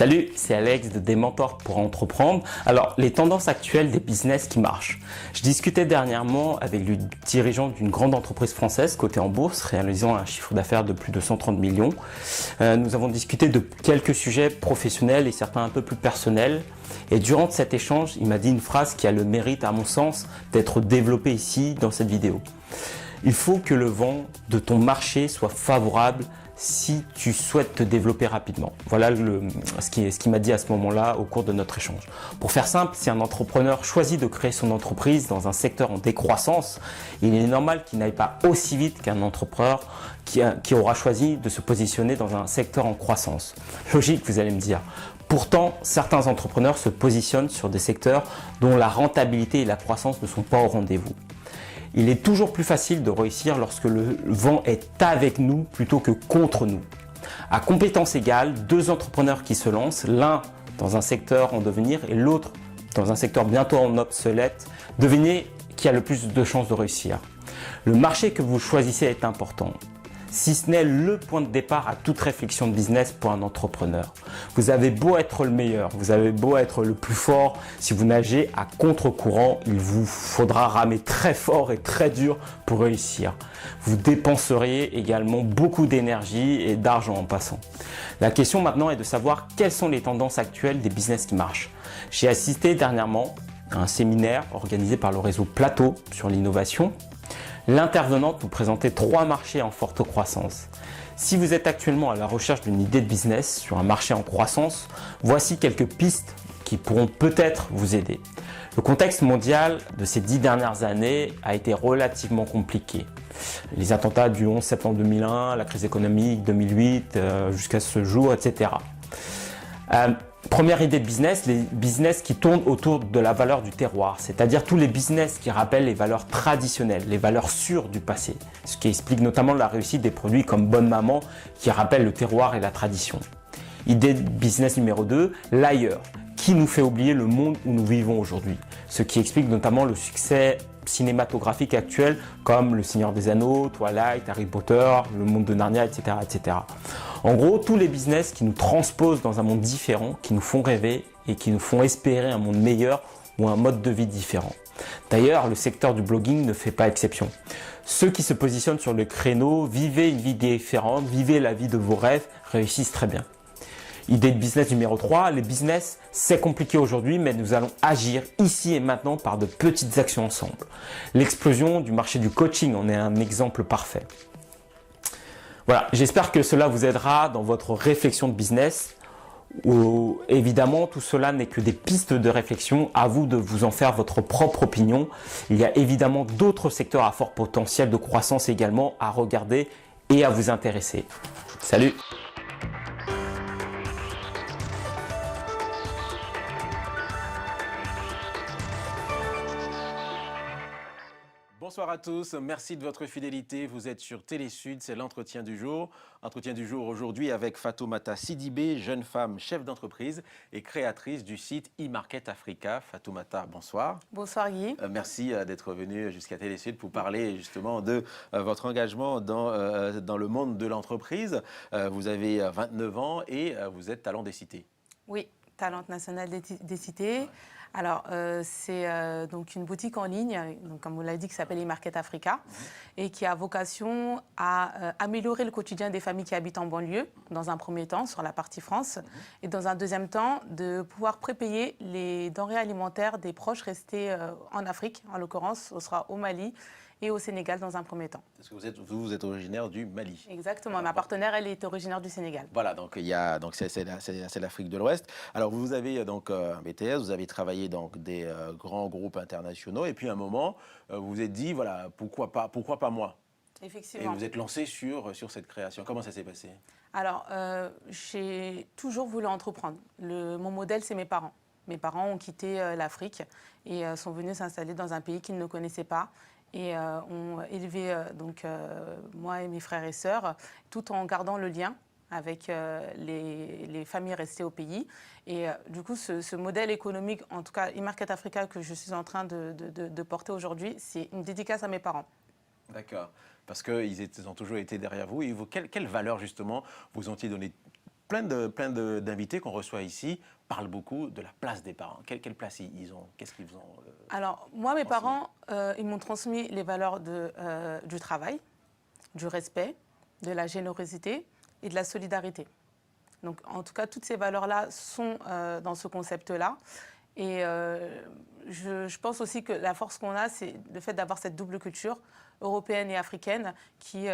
Salut, c'est Alex de Des Mentors pour Entreprendre. Alors, les tendances actuelles des business qui marchent. Je discutais dernièrement avec le dirigeant d'une grande entreprise française cotée en bourse, réalisant un chiffre d'affaires de plus de 130 millions. Nous avons discuté de quelques sujets professionnels et certains un peu plus personnels. Et durant cet échange, il m'a dit une phrase qui a le mérite, à mon sens, d'être développée ici dans cette vidéo. Il faut que le vent de ton marché soit favorable si tu souhaites te développer rapidement. Voilà ce qu'il m'a dit à ce moment-là au cours de notre échange. Pour faire simple, si un entrepreneur choisit de créer son entreprise dans un secteur en décroissance, il est normal qu'il n'aille pas aussi vite qu'un entrepreneur qui aura choisi de se positionner dans un secteur en croissance. Logique, vous allez me dire. Pourtant, certains entrepreneurs se positionnent sur des secteurs dont la rentabilité et la croissance ne sont pas au rendez-vous. Il est toujours plus facile de réussir lorsque le vent est avec nous plutôt que contre nous. À compétences égales, deux entrepreneurs qui se lancent, l'un dans un secteur en devenir et l'autre dans un secteur bientôt en obsolète, devinez qui a le plus de chances de réussir. Le marché que vous choisissez est important. Si ce n'est le point de départ à toute réflexion de business pour un entrepreneur. Vous avez beau être le meilleur, vous avez beau être le plus fort, si vous nagez à contre-courant, il vous faudra ramer très fort et très dur pour réussir. Vous dépenseriez également beaucoup d'énergie et d'argent en passant. La question maintenant est de savoir quelles sont les tendances actuelles des business qui marchent. J'ai assisté dernièrement à un séminaire organisé par le réseau Plateau sur l'innovation. L'intervenante nous présentait 3 marchés en forte croissance. Si vous êtes actuellement à la recherche d'une idée de business sur un marché en croissance, voici quelques pistes qui pourront peut-être vous aider. Le contexte mondial de ces 10 dernières années a été relativement compliqué. Les attentats du 11 septembre 2001, la crise économique 2008 jusqu'à ce jour, etc. Première idée de business, les business qui tournent autour de la valeur du terroir, c'est-à-dire tous les business qui rappellent les valeurs traditionnelles, les valeurs sûres du passé, ce qui explique notamment la réussite des produits comme Bonne Maman qui rappellent le terroir et la tradition. Idée de business numéro 2, l'ailleurs, qui nous fait oublier le monde où nous vivons aujourd'hui, ce qui explique notamment le succès cinématographique actuel comme Le Seigneur des Anneaux, Twilight, Harry Potter, Le Monde de Narnia, etc., etc. En gros, tous les business qui nous transposent dans un monde différent, qui nous font rêver et qui nous font espérer un monde meilleur ou un mode de vie différent. D'ailleurs, le secteur du blogging ne fait pas exception. Ceux qui se positionnent sur le créneau, vivez une vie différente, vivez la vie de vos rêves, réussissent très bien. Idée de business numéro 3, les business, c'est compliqué aujourd'hui, mais nous allons agir ici et maintenant par de petites actions ensemble. L'explosion du marché du coaching en est un exemple parfait. Voilà, j'espère que cela vous aidera dans votre réflexion de business. Évidemment, tout cela n'est que des pistes de réflexion, à vous de vous en faire votre propre opinion. Il y a évidemment d'autres secteurs à fort potentiel de croissance également à regarder et à vous intéresser. Salut! Bonsoir à tous, merci de votre fidélité. Vous êtes sur Télésud, c'est l'entretien du jour. Entretien du jour aujourd'hui avec Fatoumata Sidibé, jeune femme chef d'entreprise et créatrice du site e-Market Africa. Fatoumata, bonsoir. Bonsoir Guy. Merci d'être venue jusqu'à Télésud pour parler justement de votre engagement dans le monde de l'entreprise. Vous avez 29 ans et vous êtes talent des cités. Oui, talent national des cités. Ouais. Alors, c'est donc une boutique en ligne, donc, comme vous l'avez dit, qui s'appelle e-Market Africa et qui a vocation à améliorer le quotidien des familles qui habitent en banlieue, dans un premier temps, sur la partie France, et dans un deuxième temps, de pouvoir prépayer les denrées alimentaires des proches restés en Afrique, en l'occurrence, ce sera au Mali et au Sénégal dans un premier temps. Parce que vous êtes originaire du Mali. Exactement, ma partenaire, elle est originaire du Sénégal. Voilà, donc c'est l'Afrique de l'Ouest. Alors vous avez donc un BTS, vous avez travaillé dans des grands groupes internationaux, et puis à un moment, vous vous êtes dit, voilà, pourquoi pas moi? Effectivement. Et vous êtes lancé sur cette création. Comment ça s'est passé? Alors, j'ai toujours voulu entreprendre. Mon modèle, c'est mes parents. Mes parents ont quitté l'Afrique et sont venus s'installer dans un pays qu'ils ne connaissaient pas. Et ont élevé moi et mes frères et sœurs, tout en gardant le lien avec les familles restées au pays. Et du coup, ce modèle économique, en tout cas e-Market Africa que je suis en train de porter aujourd'hui, c'est une dédicace à mes parents. D'accord, parce qu'ils ont toujours été derrière vous. Et quelle valeur justement vous ont-ils donné d'invités qu'on reçoit ici parlent beaucoup de la place des parents. Quelle place ils ont? Qu'est-ce qu'ils vous ont Alors, moi, mes transmis? parents, ils m'ont transmis les valeurs du travail, du respect, de la générosité et de la solidarité. Donc, en tout cas, toutes ces valeurs-là sont dans ce concept-là. Et je pense aussi que la force qu'on a, c'est le fait d'avoir cette double culture européenne et africaine qui,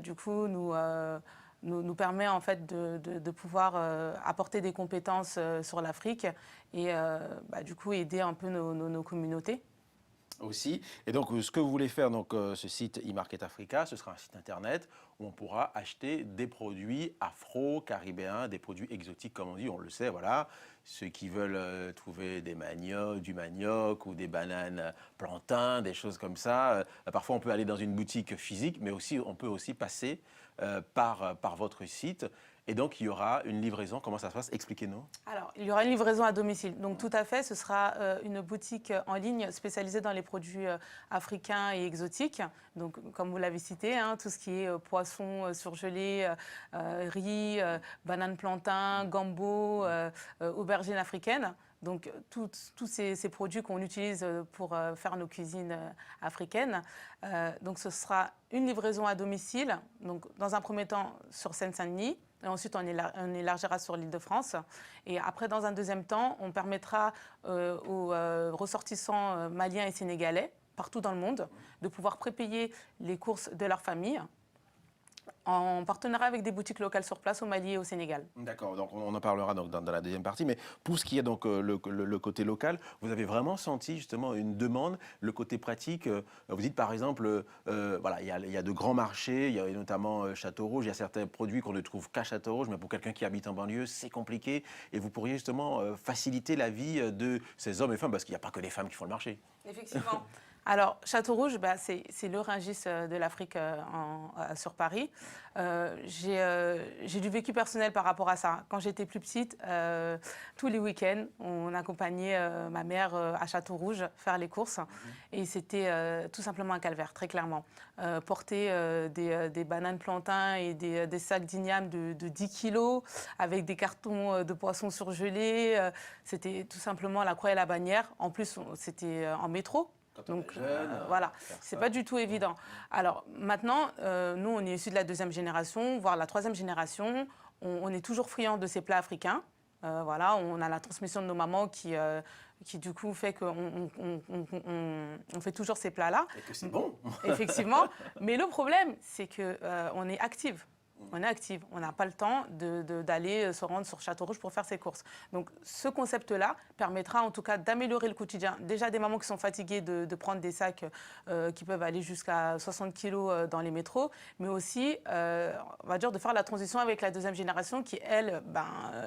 du coup, nous permet en fait de pouvoir apporter des compétences sur l'Afrique et du coup aider un peu nos communautés. Aussi. Et donc, ce que vous voulez faire, donc, ce site e-Market Africa, ce sera un site internet où on pourra acheter des produits afro-caribéens, des produits exotiques, comme on dit, on le sait, voilà. Ceux qui veulent trouver du manioc ou des bananes plantains, des choses comme ça. Parfois, on peut aller dans une boutique physique, mais aussi, on peut aussi passer par votre site. Et donc, il y aura une livraison. Comment ça se passe? Expliquez-nous. Alors, il y aura une livraison à domicile. Donc, tout à fait, ce sera une boutique en ligne spécialisée dans les produits africains et exotiques. Donc, comme vous l'avez cité, hein, tout ce qui est poisson surgelé, riz, bananes plantain, gambos, aubergines africaines. Donc, tous ces produits qu'on utilise pour faire nos cuisines africaines. Donc, ce sera une livraison à domicile. Donc, dans un premier temps, sur Seine-Saint-Denis. Et ensuite, on élargira sur l'Île-de-France. Et après, dans un deuxième temps, on permettra aux ressortissants maliens et sénégalais, partout dans le monde, de pouvoir prépayer les courses de leur famille en partenariat avec des boutiques locales sur place au Mali et au Sénégal. D'accord, donc on en parlera donc dans la deuxième partie. Mais pour ce qui est donc le côté local, vous avez vraiment senti justement une demande, le côté pratique. Vous dites par exemple, voilà, il y a de grands marchés, il y a notamment Château-Rouge, il y a certains produits qu'on ne trouve qu'à Château-Rouge, mais pour quelqu'un qui habite en banlieue, c'est compliqué. Et vous pourriez justement faciliter la vie de ces hommes et femmes, parce qu'il n'y a pas que les femmes qui font le marché. Effectivement. Alors, Château-Rouge, c'est le Rungis de l'Afrique sur Paris. J'ai du vécu personnel par rapport à ça. Quand j'étais plus petite, tous les week-ends, on accompagnait ma mère à Château-Rouge faire les courses. Et c'était tout simplement un calvaire, très clairement. Porter des bananes plantain et des sacs d'igname de 10 kilos avec des cartons de poissons surgelés, c'était tout simplement la croix et la bannière. En plus, c'était en métro. Donc voilà, c'est pas du tout évident. Alors maintenant, nous, on est issus de la deuxième génération, voire la troisième génération. On est toujours friands de ces plats africains. Voilà, on a la transmission de nos mamans qui du coup fait qu'on on fait toujours ces plats-là. Et que c'est bon. Effectivement. Mais le problème, c'est qu'on est active. On est active, on n'a pas le temps d'aller se rendre sur Château-Rouge pour faire ses courses. Donc ce concept-là permettra en tout cas d'améliorer le quotidien. Déjà des mamans qui sont fatiguées de prendre des sacs qui peuvent aller jusqu'à 60 kilos dans les métros, mais aussi, on va dire, de faire la transition avec la deuxième génération qui, elles,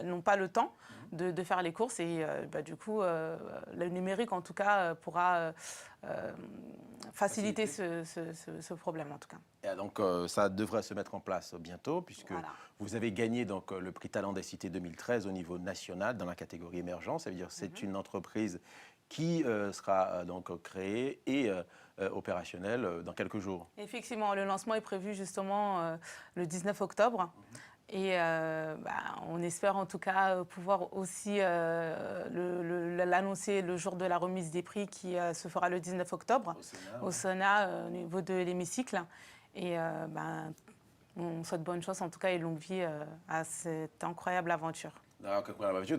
n'ont pas le temps de faire les courses. Et du coup, le numérique, en tout cas, pourra faciliter ce problème, en tout cas. Et donc, ça devrait se mettre en place bientôt, puisque voilà. Vous avez gagné donc, le prix Talent des Cités 2013 au niveau national dans la catégorie émergence. Ça veut dire que c'est une entreprise qui sera donc créée et opérationnelle dans quelques jours. Effectivement, le lancement est prévu justement le 19 octobre. Et on espère en tout cas pouvoir aussi l'annoncer le jour de la remise des prix qui se fera le 19 octobre au Sénat au niveau de l'hémicycle. Et on souhaite bonne chance en tout cas et longue vie à cette incroyable aventure.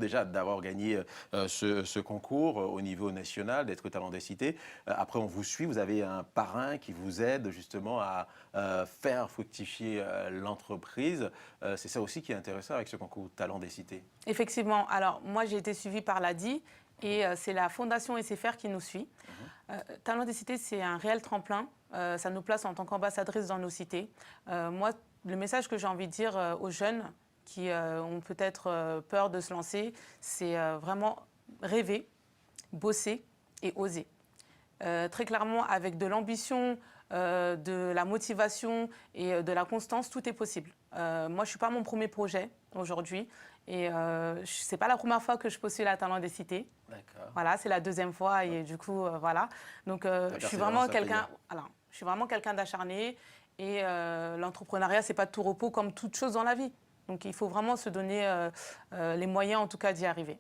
Déjà d'avoir gagné ce concours au niveau national, d'être Talent des Cités. Après, on vous suit, vous avez un parrain qui vous aide justement à faire fructifier l'entreprise. C'est ça aussi qui est intéressant avec ce concours Talent des Cités. Effectivement. Alors, moi, j'ai été suivie par l'ADI et c'est la Fondation SFR qui nous suit. Talent des Cités, c'est un réel tremplin. Ça nous place en tant qu'ambassadrice dans nos cités. Moi, le message que j'ai envie de dire aux jeunes qui ont peut-être peur de se lancer, c'est vraiment rêver, bosser et oser. Très clairement, avec de l'ambition, de la motivation et de la constance, tout est possible. Moi, je ne suis pas mon premier projet aujourd'hui et ce n'est pas la première fois que je postule à Talent des Cités. Voilà, c'est la deuxième fois et du coup, voilà. Donc, je suis vraiment quelqu'un d'acharné et l'entrepreneuriat, ce n'est pas de tout repos comme toute chose dans la vie. Donc il faut vraiment se donner les moyens en tout cas d'y arriver.